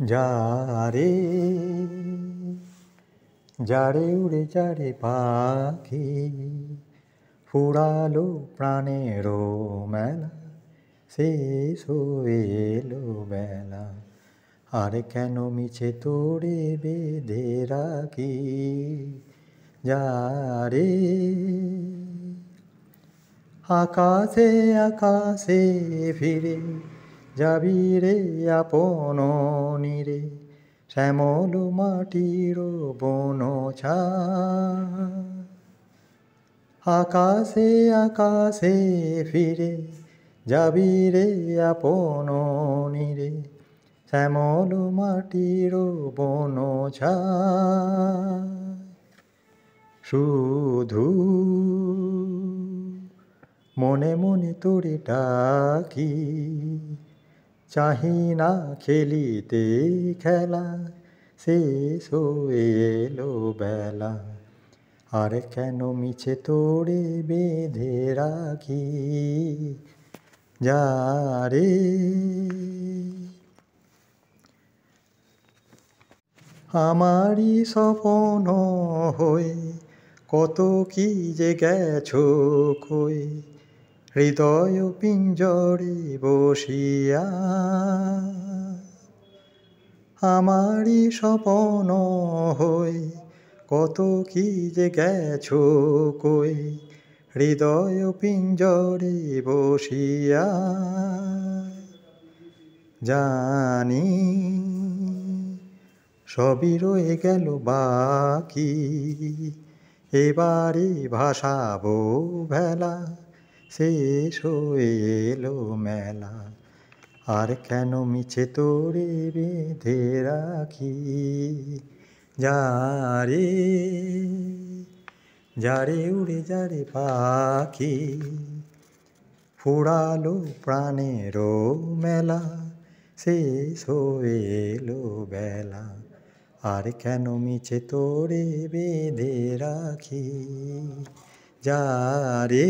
যারে যারে উড়ে যারে পাখি ফুরালো প্রাণেরও মেলা শেষ হয়ে এলো বেলা আর কেন মিছে তোরে বেঁধে রাখি যারে আকাশে আকাশে ফিরে যাবি রে আপন নীরে শ্যামল মাটির বন আকাশে আকাশে ফিরে যাবি রে আপন নীরে শ্যামল মাটির বন শুধু মনে মনে তোরে ডাকি চাহি না খেলিতে খেলা শেষ হয়ে এলো বেলা আর কেন মিছে তোরে বেঁধে রাখি যারে আমারই স্বপ্ন হয়ে কত কি যে গেছো কই হৃদয় পিঞ্জরে বসিয়া আমারই স্বপ্ন হয়ে কত কি যে গেছো কই হৃদয় পিঞ্জরে বসিয়া জানি সবই রয়ে গেল বাকি এবারে ভাসাবো ভেলা শেষ হয়ে এলো মেলা আর কেন মিছে তোরে বেঁধে রাখি যারে যারে উড়ে যারে পাখি ফুরালো প্রাণেরও মেলা শেষ হয়ে এলো বেলা আর কেন মিছে তোরে বেঁধে রাখি যারে